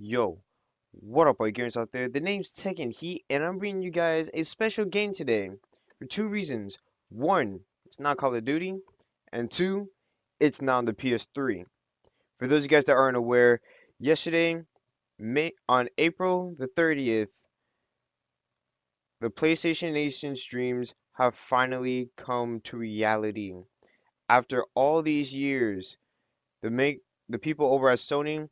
Yo, what up, boy gamers out there? The name's Tekken Heat, and I'm bringing you guys a special game today for two reasons. One, it's not Call of Duty, and two, it's not on the PS3. For those of you guys that aren't aware, yesterday, on April the 30th, the PlayStation Nation streams have finally come to reality. After all these years, the people over at Sony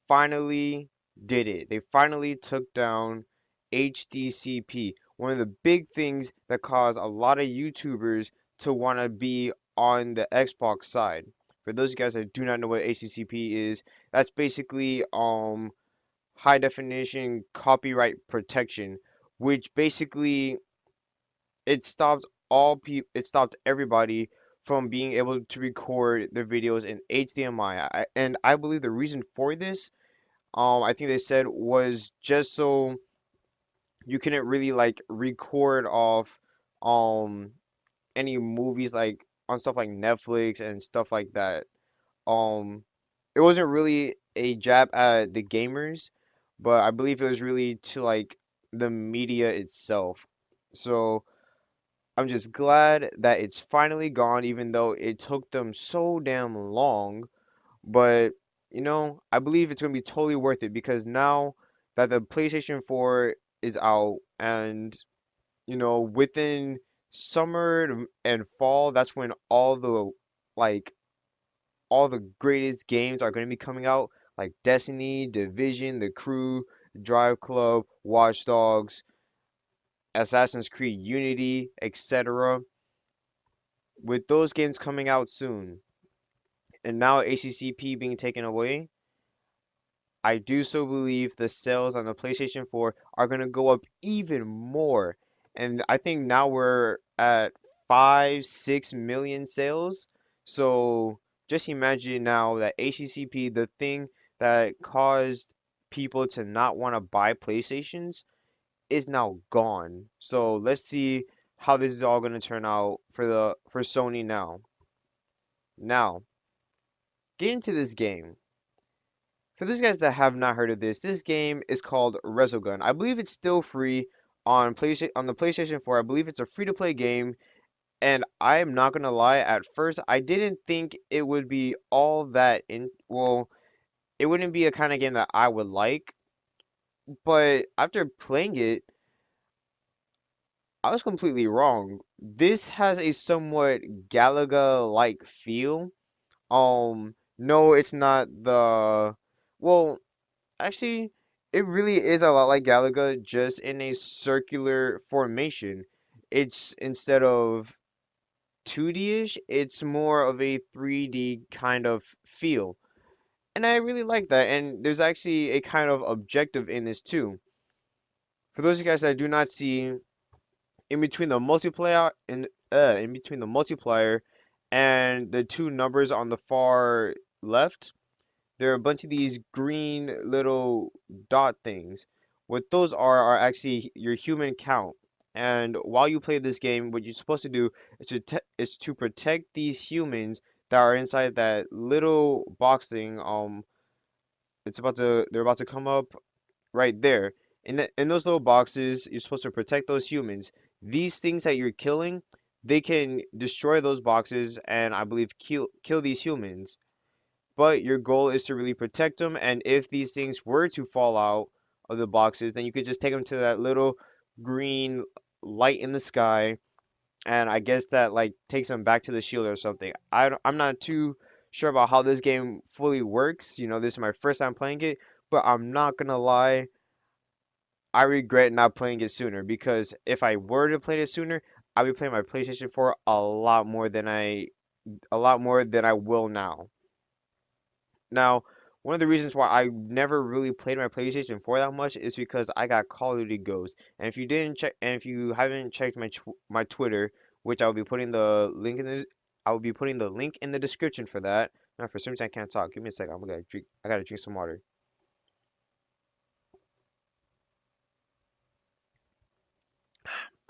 finally did it. They finally took down HDCP, one of the big things that caused a lot of YouTubers to want to be on the Xbox side. For those guys that do not know what HDCP is, that's basically high definition copyright protection, which basically it stopped everybody from being able to record their videos in HDMI. And I believe the reason for this I think they said was just so you couldn't really like record off um any movies like on stuff like Netflix and stuff like that. Um it wasn't really a jab at the gamers, but I believe it was really to like the media itself. So I'm just glad that it's finally gone, even though it took them so damn long. But I believe it's gonna be totally worth it because now that the PlayStation 4 is out and within and fall, that's when like all the greatest games are gonna be coming out, like Destiny, Division, The Crew, Drive Club, Watch Dogs, Assassin's Creed Unity, etc. With those games coming out soon, and now ACCP being taken away, I do so believe the sales on the PlayStation 4 are going to go up even more. And I think now we're at 5, 6 million sales. So just imagine now that HCCP, the thing that caused people to not want to buy PlayStations, is now gone. So let's see how this is all going to turn out for Sony now. Now, get into this game. For those guys that have not heard of this game is called Resogun. I believe it's still free on the PlayStation 4. I believe it's a free-to-play game, and I am not gonna lie, at first I didn't think it would be all that it wouldn't be a kind of game that I would like, but after playing it, I was completely wrong. This has a somewhat Galaga-like feel. No, it's not well, actually, it really is a lot like Galaga, just in a circular formation. It's instead of 2D-ish, it's more of a 3D kind of feel. And I really like that. And there's actually a kind of objective in this too. For those of you guys that do not see, in between the multiplier and the two numbers on the far left, there are a bunch of these green little dot things. What those are actually your human count. And while you play this game, what you're supposed to do is to protect these humans that are inside that little box thing. They're about to come up right there. In those little boxes, you're supposed to protect those humans. These things that you're killing, they can destroy those boxes and I believe kill these humans, but your goal is to really protect them. And if these things were to fall out of the boxes, then you could just take them to that little green light in the sky, and I guess that like takes them back to the shield or something. I'm not too sure about how this game fully works. This is my first time playing it, but I'm not gonna lie, I regret not playing it sooner because if I were to play it sooner, I'd be playing my PlayStation 4 a lot more than I will now. Now, one of the reasons why I never really played my PlayStation 4 that much is because I got Call of Duty Ghosts. And if you haven't checked my Twitter, which I will be putting the link in the description for that. Now, for some reason I can't talk. Give me a second. I gotta drink some water.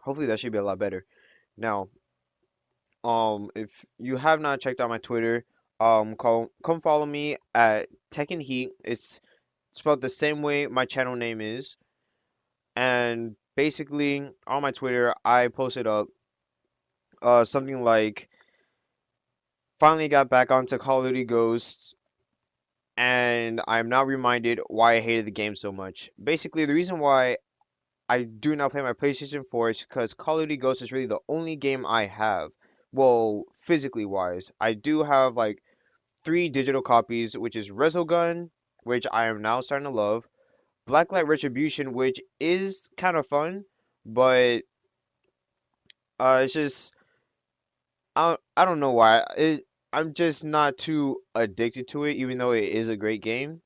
Hopefully that should be a lot better. Now, if you have not checked out my Twitter, come follow me at Tekken Heat. It's spelled the same way my channel name is. And basically, on my Twitter, I posted up something like, finally got back onto Call of Duty Ghosts, and I'm now reminded why I hated the game so much. Basically, the reason why I do not play my PlayStation 4 is because Call of Duty Ghosts is really the only game I have. Well, physically wise, I do have like three digital copies, which is Resogun, which I am now starting to love, Blacklight Retribution, which is kind of fun, but it's just I don't know why. I'm just not too addicted to it, even though it is a great game.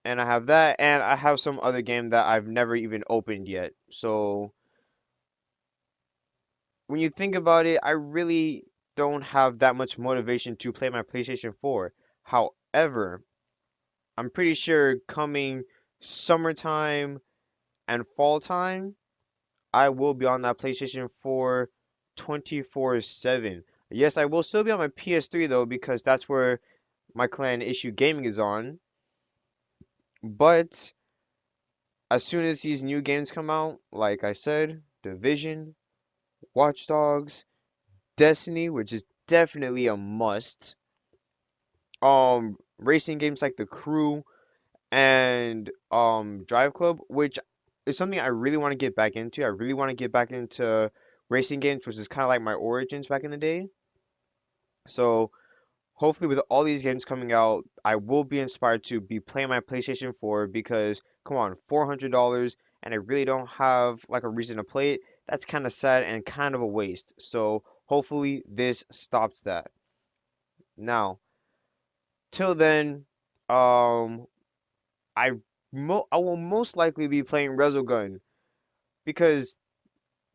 And I have that, and I have some other game that I've never even opened yet. So when you think about it, I really don't have that much motivation to play my PlayStation 4. However, I'm pretty sure coming summertime and fall time, I will be on that PlayStation 4 24/7. Yes, I will still be on my PS3 though, because that's where my clan issue gaming is on. But as soon as these new games come out, like I said, Division, Watch Dogs, Destiny, which is definitely a must. Racing games like The Crew and Drive Club, which is something I really want to get back into. I really want to get back into racing games, which is kind of like my origins back in the day. So hopefully with all these games coming out, I will be inspired to be playing my PlayStation 4 because come on, $400 and I really don't have like a reason to play it. That's kind of sad and kind of a waste. So hopefully this stops that. Now, till then, um, I I will most likely be playing Resogun because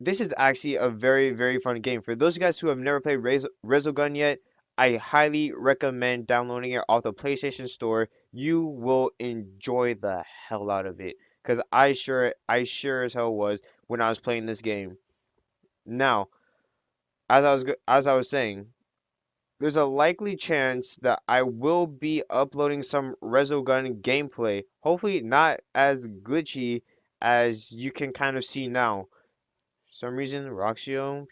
this is actually a very, very fun game. For those guys who have never played Resogun yet, I highly recommend downloading it off the PlayStation Store. You will enjoy the hell out of it. Because I sure as hell was when I was playing this game. Now, as I was saying, there's a likely chance that I will be uploading some Resogun gameplay. Hopefully not as glitchy as you can kind of see now. Some reason Roxio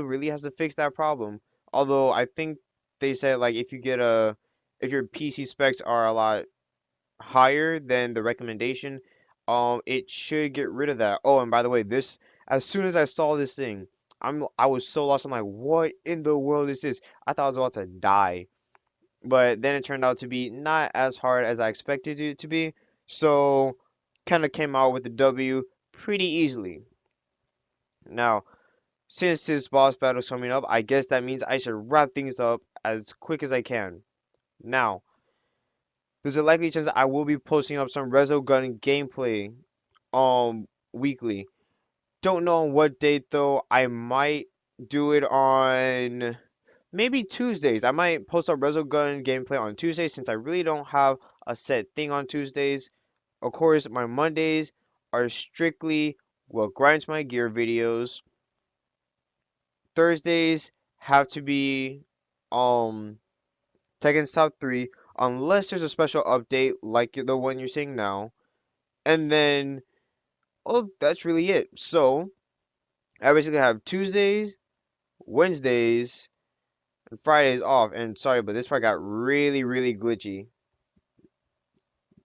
really has to fix that problem. Although I think they said like if your PC specs are a lot higher than the recommendation, it should get rid of that. Oh, and by the way, this as soon as I saw this thing, I was so lost. I'm like, what in the world is this? I thought I was about to die. But then it turned out to be not as hard as I expected it to be. So kind of came out with the W pretty easily. Now, since this boss battle is coming up, I guess that means I should wrap things up as quick as I can. Now, there's a likely chance I will be posting up some Resogun gameplay weekly. Don't know on what date though. I might do it on maybe Tuesdays. I might post up Resogun gameplay on Tuesdays since I really don't have a set thing on Tuesdays. Of course, my Mondays are strictly what grinds my gear videos. Thursdays have to be um Tekken's top three, unless there's a special update like the one you're seeing now. And then, oh, that's really it. So I basically have Tuesdays, Wednesdays, and Fridays off. And sorry, but this part got really, really glitchy.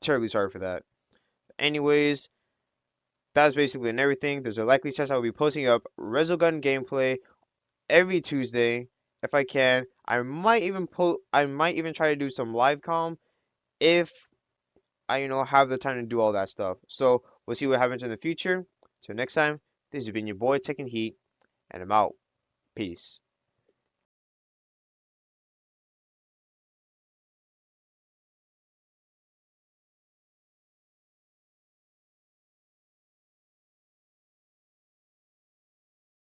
Terribly sorry for that. Anyways, that's basically and everything. There's a likely chance I will be posting up Resogun gameplay every Tuesday if I can. I might even try to do some live com if I have the time to do all that stuff. So we'll see what happens in the future. Till next time, this has been your boy Tekken Heat, and I'm out. Peace.